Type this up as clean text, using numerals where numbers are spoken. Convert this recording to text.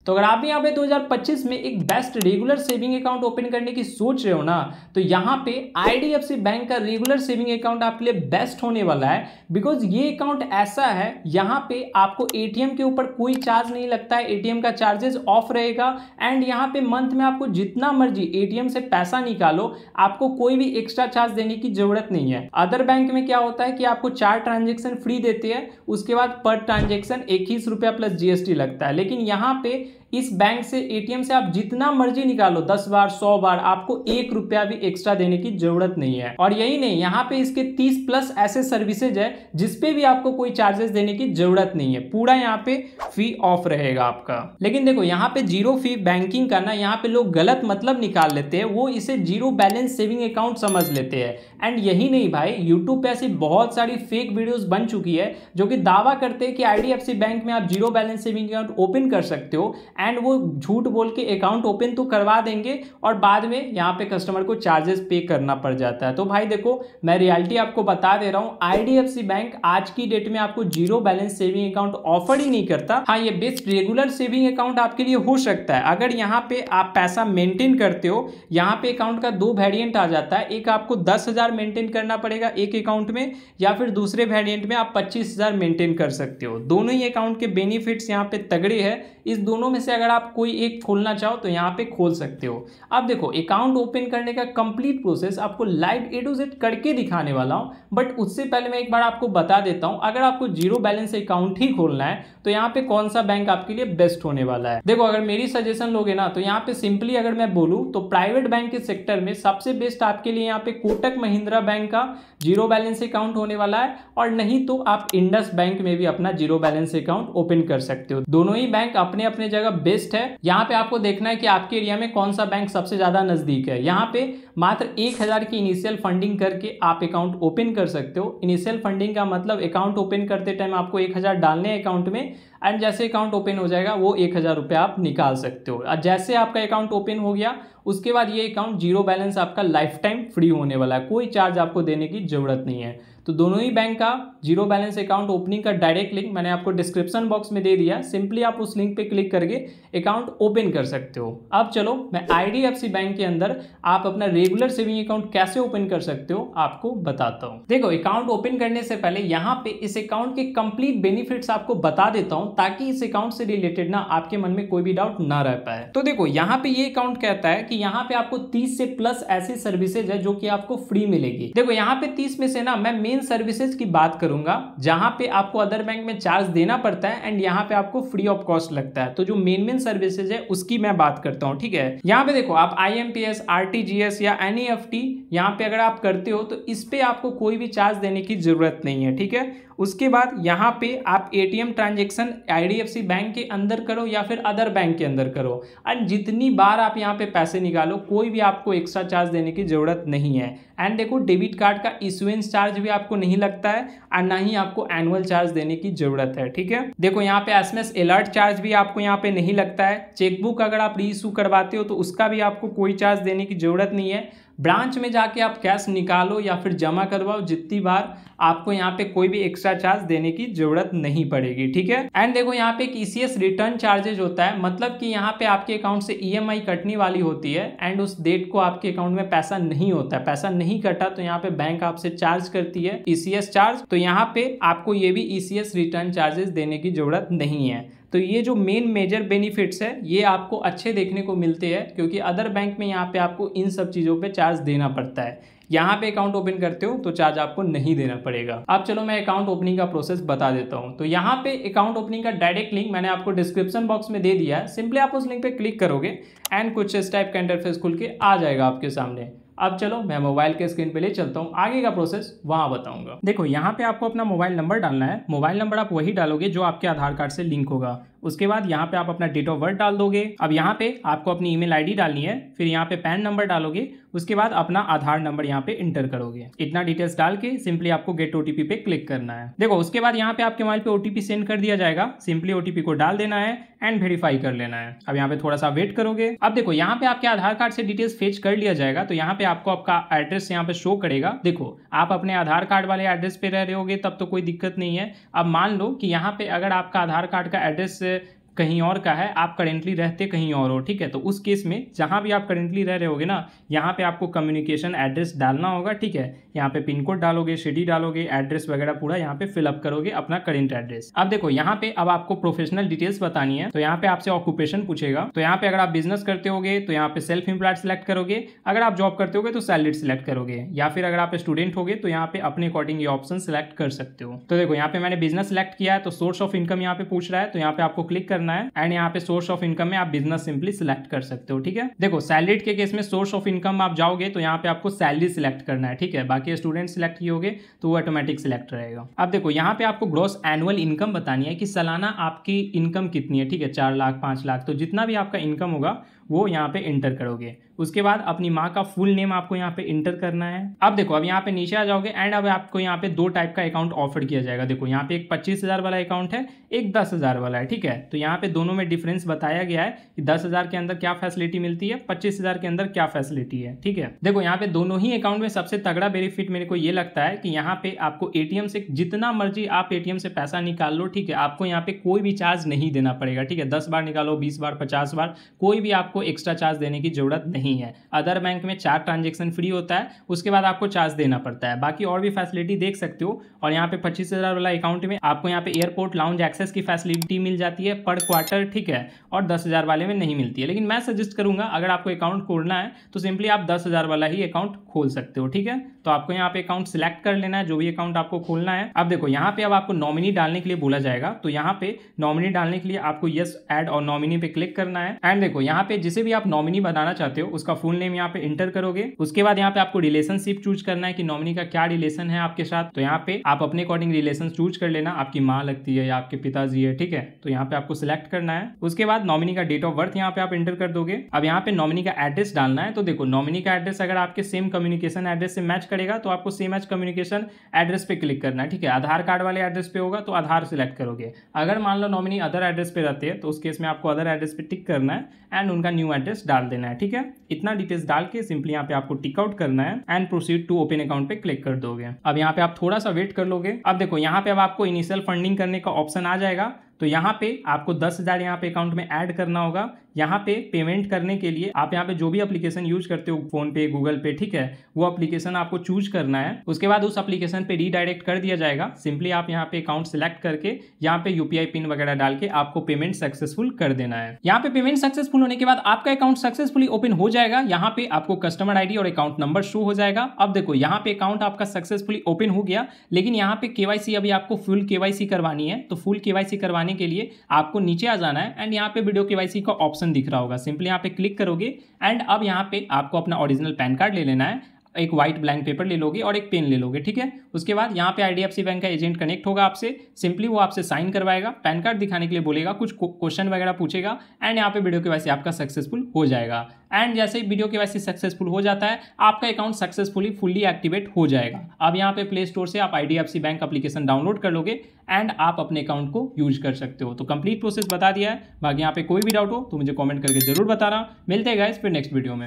तो अगर आप यहाँ पे 2025 में एक best regular saving account open करने की सोच रहे हो ना, तो यहाँ पे आईडीएफसी बैंक का रेगुलर सेविंग अकाउंट आपके लिए बेस्ट होने वाला है। बिकॉज ये अकाउंट ऐसा है, यहाँ पे आपको एटीएम के ऊपर कोई चार्ज नहीं लगता है, एटीएम का चार्जेस ऑफ रहेगा। एंड यहाँ पे मंथ में आपको जितना मर्जी एटीएम से पैसा निकालो, आपको कोई भी एक्स्ट्रा चार्ज देने की जरूरत नहीं है। अदर बैंक में क्या होता है कि आपको 4 ट्रांजेक्शन फ्री देते हैं, उसके बाद पर ट्रांजेक्शन 21 रुपया प्लस जीएसटी लगता है। लेकिन यहाँ पे इस बैंक से एटीएम से आप जितना मर्जी निकालो, 10 बार 100 बार, आपको 1 रुपया भी एक्स्ट्रा देने की जरूरत नहीं है। और यही नहीं, यहाँ पे इसके 30 प्लस ऐसे सर्विसेज है जिसपे भी आपको कोई चार्जेस देने की जरूरत नहीं है, पूरा यहाँ पे फी ऑफ रहेगा आपका। लेकिन देखो यहाँ पे जीरो फी बैंकिंग का ना, यहाँ पे लोग गलत मतलब निकाल लेते हैं, वो इसे जीरो बैलेंस सेविंग अकाउंट समझ लेते हैं। एंड यही नहीं भाई, यूट्यूब पे ऐसी बहुत सारी फेक वीडियोस बन चुकी है जो कि दावा करते हैं कि आईडीएफसी बैंक में आप zero balance saving account open कर सकते हो। एंड वो झूठ बोल के अकाउंट ओपन तो करवा देंगे और बाद में यहाँ पे कस्टमर को चार्जेस पे करना पड़ जाता है। तो भाई देखो, मैं रियलिटी आपको बता दे रहा हूँ, आईडीएफसी बैंक आज की डेट में आपको zero balance saving account offer ही नहीं करता। हाँ, ये बेस्ट रेगुलर सेविंग अकाउंट आपके लिए हो सकता है अगर यहाँ पे आप पैसा मेंटेन करते हो। यहाँ पे अकाउंट का 2 वेरिएंट आ जाता है, एक आपको 10,000 मेंटेन करना पड़ेगा एक अकाउंट में, या फिर दूसरे वेरिएंट में आप 25,000 मेंटेन कर सकते हो। दोनों ही अकाउंट के बेनिफिट्स यहाँ पे तगड़े हैं। इस दोनों में से अगर आप कोई एक खोलना चाहो तो यहाँ पे खोल सकते हो। अब देखो, अकाउंट ओपन करने का कंप्लीट प्रोसेस आपको लाइव ए टू जेड करके दिखाने वाला हूँ, बट उससे पहले मैं एक बार आपको बता देता हूँ, अगर आपको जीरो बैलेंस अकाउंट ही खोलना है तो यहाँ पे कौन सा बैंक आपके लिए बेस्ट होने वाला है। देखो, अगर मेरी सजेशन लोगे ना, तो यहाँ पे सिंपली अगर मैं बोलूँ तो प्राइवेट बैंक के सेक्टर में सबसे बेस्ट आपके लिए यहाँ पे कोटक महिंद्रा बैंक का जीरो बैलेंस अकाउंट होने वाला है। और नहीं तो आप इंडस बैंक में भी अपना जीरो बैलेंस अकाउंट ओपन कर सकते हो। दोनों ही बैंक अपने अपने जगह बेस्ट है। यहाँ पे आपको देखना है कि आपके एरिया में कौन सा बैंक सबसे ज्यादा नजदीक है। यहाँ पे मात्र 1,000 की इनिशियल फंडिंग करके आप अकाउंट ओपन कर सकते हो। इनिशियल फंडिंग का मतलब अकाउंट ओपन करते टाइम आपको 1,000 डालने हैं अकाउंट में, एंड जैसे अकाउंट ओपन हो जाएगा वो 1,000 रुपया आप निकाल सकते हो। और जैसे आपका अकाउंट ओपन हो गया उसके बाद ये अकाउंट जीरो बैलेंस आपका लाइफ टाइम फ्री होने वाला है, कोई चार्ज आपको देने की जरूरत नहीं है। तो दोनों ही बैंक का जीरो बैलेंस अकाउंट ओपनिंग का डायरेक्ट लिंक मैंने आपको डिस्क्रिप्शन बॉक्स में दे दिया, सिंपली आप उस लिंक पे क्लिक करके अकाउंट ओपन कर सकते हो। अब चलो मैं आईडीएफसी बैंक के अंदर आप अपना रेगुलर सेविंग अकाउंट कैसे ओपन कर सकते हो आपको बताता हूँ। देखो, अकाउंट ओपन करने से पहले यहाँ पे इस अकाउंट के कंप्लीट बेनिफिट्स आपको बता देता हूँ, ताकि इस अकाउंट से रिलेटेड ना आपके मन में कोई भी डाउट ना रह पाए। तो देखो, यहाँ पे ये अकाउंट कहता है कि यहाँ पे आपको 30 से प्लस ऐसी सर्विसेज है जो कि आपको फ्री मिलेगी। देखो, यहाँ पे 30 में से ना मैं मेन सर्विसेज की बात करूंगा जहां पे आपको अदर बैंक में चार्ज देना पड़ता है एंड यहाँ पे आपको फ्री ऑफ कॉस्ट लगता है। तो जो मेन सर्विसेज है उसकी मैं बात करता हूं, ठीक है। यहाँ पे देखो, आप आईएमपीएस, आरटीजीएस या एनईएफटी यहाँ पे अगर आप करते हो तो इस पे आपको कोई भी चार्ज देने की जरूरत नहीं है, ठीक है। उसके बाद यहाँ पे आप एटीएम ट्रांजेक्शन आईडीएफसी बैंक के अंदर करो या फिर अदर बैंक के अंदर करो, और जितनी बार आप यहाँ पे पैसे निकालो कोई भी आपको एक्स्ट्रा चार्ज देने की जरूरत नहीं है। एंड देखो, डेबिट कार्ड का इशुएंस चार्ज भी आपको नहीं लगता है और ना ही आपको एनुअल चार्ज देने की जरूरत है, ठीक है। देखो, यहाँ पे एसएमएस अलर्ट चार्ज भी आपको यहाँ पे नहीं लगता है। चेकबुक अगर आप री इशू करवाते हो तो उसका भी आपको कोई चार्ज देने की जरूरत नहीं है। ब्रांच में जाके आप कैश निकालो या फिर जमा करवाओ जितनी बार, आपको यहाँ पे कोई भी एक्स्ट्रा चार्ज देने की जरूरत नहीं पड़ेगी, ठीक है। एंड देखो, यहाँ पे एक ईसीएस रिटर्न चार्जेज होता है, मतलब कि यहाँ पे आपके अकाउंट से ईएमआई कटने वाली होती है एंड उस डेट को आपके अकाउंट में पैसा नहीं होता है, पैसा नहीं कटा तो यहाँ पे बैंक आपसे चार्ज करती है ईसीएस चार्ज। तो यहाँ पे आपको ये भी ईसीएस रिटर्न चार्जेस देने की जरूरत नहीं है। तो ये जो मेन मेजर बेनिफिट्स है ये आपको अच्छे देखने को मिलते हैं, क्योंकि अदर बैंक में यहाँ पे आपको इन सब चीज़ों पे चार्ज देना पड़ता है। यहाँ पे अकाउंट ओपन करते हो तो चार्ज आपको नहीं देना पड़ेगा। अब चलो मैं अकाउंट ओपनिंग का प्रोसेस बता देता हूँ। तो यहाँ पे अकाउंट ओपनिंग का डायरेक्ट लिंक मैंने आपको डिस्क्रिप्शन बॉक्स में दे दिया है, सिंपली आप उस लिंक पे क्लिक करोगे एंड कुछ इस टाइप का इंटरफेस खुल के आ जाएगा आपके सामने। अब चलो मैं मोबाइल के स्क्रीन पे ले चलता हूँ, आगे का प्रोसेस वहां बताऊंगा। देखो, यहाँ पे आपको अपना मोबाइल नंबर डालना है। मोबाइल नंबर आप वही डालोगे जो आपके आधार कार्ड से लिंक होगा। उसके बाद यहाँ पे आप अपना डेट ऑफ बर्थ डाल दोगे। अब यहाँ पे आपको अपनी ईमेल आईडी डालनी है, फिर यहाँ पे पैन नंबर डालोगे, उसके बाद अपना आधार नंबर यहाँ पे इंटर करोगे। इतना डिटेल्स डाल के सिंपली आपको गेट ओटीपी पे क्लिक करना है। देखो, उसके बाद यहाँ पे आपके मोबाइल पे ओटीपी सेंड कर दिया जाएगा, सिंपली ओटीपी को डाल देना है एंड वेरीफाई कर लेना है। अब यहाँ पे थोड़ा सा वेट करोगे। अब देखो, यहाँ पे आपके आधार कार्ड से डिटेल्स फेच कर लिया जाएगा, तो यहाँ पे आपको आपका एड्रेस यहाँ पे शो करेगा। देखो, आप अपने आधार कार्ड वाले एड्रेस पे रह रहे होगे तब तो कोई दिक्कत नहीं है। अब मान लो कि यहाँ पे अगर आपका आधार कार्ड का एड्रेस कहीं और का है, आप करेंटली रहते कहीं और हो, ठीक है। तो उस केस में जहाँ भी आप करेंटली रह रहे होगे ना, यहाँ पे आपको कम्युनिकेशन एड्रेस डालना होगा, ठीक है। यहाँ पे पिन कोड डालोगे, सिटी डालोगे, एड्रेस वगैरह पूरा यहाँ पे फिलअप करोगे अपना करेंट एड्रेस। अब देखो यहाँ पे अब आपको प्रोफेशनल डिटेल्स बतानी है, तो यहाँ पे आपसे ऑक्यूपेशन पूछेगा। तो यहाँ पे अगर आप बिजनेस करते होगे तो यहाँ पे सेल्फ एम्प्लॉयड सिलेक्ट करोगे, अगर आप जॉब करते होगे तो सैलरीड सिलेक्ट करोगे, या फिर अगर आप स्टूडेंट होगे तो यहाँ पे अपने अकॉर्डिंग ये ऑप्शन सिलेक्ट कर सकते हो। तो देखो यहाँ पे मैंने बिजनेस सिलेक्ट किया है, तो सोर्स ऑफ इनकम यहाँ पे पूछ रहा है, तो यहाँ पे आपको क्लिक करना है एंड यहाँ पे सोर्स ऑफ इनकम में आप बिजनेस सिंपली सिलेक्ट कर सकते हो, ठीक है। देखो सैलरीड के केस में सोर्स ऑफ इनकम आप जाओगे तो यहाँ पे आपको सैलरी सिलेक्ट करना है, ठीक है। बाकी स्टूडेंट सिलेक्ट किए होगे तो वो ऑटोमेटिक सिलेक्ट रहेगा। अब देखो यहाँ पे आपको ग्रॉस एनुअल इनकम बतानी है कि सालाना आपकी इनकम कितनी है, ठीक है। 4 लाख 5 लाख, तो जितना भी आपका इनकम होगा वो यहाँ पे इंटर करोगे। उसके बाद अपनी माँ का फुल नेम आपको यहाँ पे इंटर करना है। अब देखो अब यहाँ पे नीचे आ जाओगे एंड अब आपको यहाँ पे 2 टाइप का अकाउंट ऑफर किया जाएगा। देखो यहाँ पे एक 25,000 वाला अकाउंट है, एक 10,000 वाला है, ठीक है। तो यहाँ पे दोनों में डिफरेंस बताया गया है कि 10,000 के अंदर क्या फैसिलिटी मिलती है, 25,000 के अंदर क्या फैसिलिटी है, ठीक है। देखो यहाँ पे दोनों ही अकाउंट में सबसे तगड़ा बेनिफिट मेरे को ये लगता है कि यहाँ पे आपको एटीएम से जितना मर्जी आप एटीएम से पैसा निकाल लो, ठीक है। आपको यहाँ पे कोई भी चार्ज नहीं देना पड़ेगा, ठीक है। 10 बार निकालो, 20 बार, 50 बार, कोई भी आपको एक्स्ट्रा चार्ज देने की जरूरत नहीं है। अदर बैंक में 4 ट्रांजेक्शन फ्री होता है, उसके बाद आपको चार्ज देना पड़ता है। बाकी और भी फैसिलिटी देख सकते हो। और यहाँ पे 25,000 वाला अकाउंट में आपको यहाँ पे एयरपोर्ट लाउंज एक्सेस की फैसिलिटी मिल जाती है पर क्वार्टर, ठीक है। और 10,000 वाले में नहीं मिलती है। लेकिन मैं सजेस्ट करूंगा अगर आपको अकाउंट खोलना है तो सिंपली आप 10,000 वाला ही अकाउंट खोल सकते हो, ठीक है। तो आपको यहाँ पे अकाउंट सिलेक्ट कर लेना है, जो भी अकाउंट आपको खोलना है। अब देखो यहाँ पे अब आपको नॉमिनी डालने के लिए बोला जाएगा, तो यहाँ पे नॉमिनी डालने के लिए आपको यस ऐड और नॉमिनी पे क्लिक करना है। एंड देखो यहाँ पे जिसे भी आप नॉमिनी बनाना चाहते हो उसका फुल नेम यहाँ पे इंटर करोगे। उसके बाद यहाँ पे आपको रिलेशनशिप चूज करना है कि नॉमिनी का क्या रिलेशन है आपके साथ। तो यहाँ पे आप अपने अकॉर्डिंग रिलेशन चूज कर लेना, आपकी माँ लगती है या आपके पिताजी है, ठीक है। तो यहाँ पे आपको सिलेक्ट करना है। उसके बाद नॉमिनी का डेट ऑफ बर्थ यहाँ पे आप इंटर कर दोगे। अब यहाँ पे नॉमिनी का एड्रेस डालना है। तो देखो नॉमिनी का एड्रेस अगर आपके सेम कम्युनिकेशन एड्रेस से मैच करेगा तो आपको सेम एज कम्युनिकेशन एड्रेस पे क्लिक करना है, ठीक है। आधार कार्ड वाले एड्रेस पे होगा तो आधार सिलेक्ट करोगे। अगर मान लो नॉमिनी अदर एड्रेस पे रहते हैं तो उस केस में आपको अदर एड्रेस पे टिक करना है एंड उनका न्यू एड्रेस डाल देना है, ठीक है। इतना डिटेल्स डाल के सिंपली यहाँ पे आपको टिक आउट करना है and proceed to open account पे क्लिक कर दोगे। अब यहाँ पे आप थोड़ा सा वेट कर लोगे। अब देखो यहाँ पे अब आपको इनिशियल फंडिंग करने का ऑप्शन आ जाएगा। तो यहाँ पे आपको 10,000 यहाँ पे अकाउंट में ऐड करना होगा। यहाँ पे पेमेंट करने के लिए आप यहाँ पे जो भी एप्लीकेशन यूज करते हो, फोन पे, गूगल पे, ठीक है, वो एप्लीकेशन आपको चूज करना है। उसके बाद उस एप्लीकेशन पे रीडायरेक्ट कर दिया जाएगा। सिंपली आप यहाँ पे अकाउंट सिलेक्ट करके यहाँ पे यूपीआई पिन वगैरह डाल के आपको पेमेंट सक्सेसफुल कर देना है। यहाँ पे पेमेंट सक्सेसफुल होने के बाद आपका अकाउंट सक्सेसफुली ओपन हो जाएगा। यहाँ पे आपको कस्टमर आईडी और अकाउंट नंबर शो हो जाएगा। अब देखो यहाँ पे अकाउंट आपका सक्सेसफुली ओपन हो गया, लेकिन यहाँ पे केवाईसी अभी आपको फुल केवाईसी करवानी है। तो फुल केवाईसी करवाने के लिए आपको नीचे आ जाना है एंड यहाँ पे वीडियो केवाईसी का ऑप्शन दिख रहा होगा। सिंपली यहाँ पे क्लिक करोगे एंड अब यहाँ पे आपको अपना ओरिजिनल पैन कार्ड ले लेना है, एक व्हाइट ब्लैंक पेपर ले लोगे और एक पेन ले लोगे, ठीक है। उसके बाद यहाँ पे आईडीएफसी बैंक का एजेंट कनेक्ट होगा आपसे। सिंपली वो आपसे साइन करवाएगा, पैन कार्ड दिखाने के लिए बोलेगा, कुछ क्वेश्चन वगैरह पूछेगा एंड यहाँ पे वीडियो केवाईसी आपका सक्सेसफुल हो जाएगा। एंड जैसे ही वीडियो केवाईसी सक्सेसफुल हो जाता है आपका अकाउंट सक्सेसफुली फुल्ली एक्टिवेट हो जाएगा। अब यहाँ पे प्ले स्टोर से आप आईडीएफसी बैंक एप्लीकेशन डाउनलोड कर लोगे एंड आप अपने अकाउंट को यूज कर सकते हो। तो कंप्लीट प्रोसेस बता दिया है। बाकी यहाँ पे कोई भी डाउट हो तो मुझे कमेंट करके जरूर बताना। मिलते हैं गाइस फिर नेक्स्ट वीडियो में।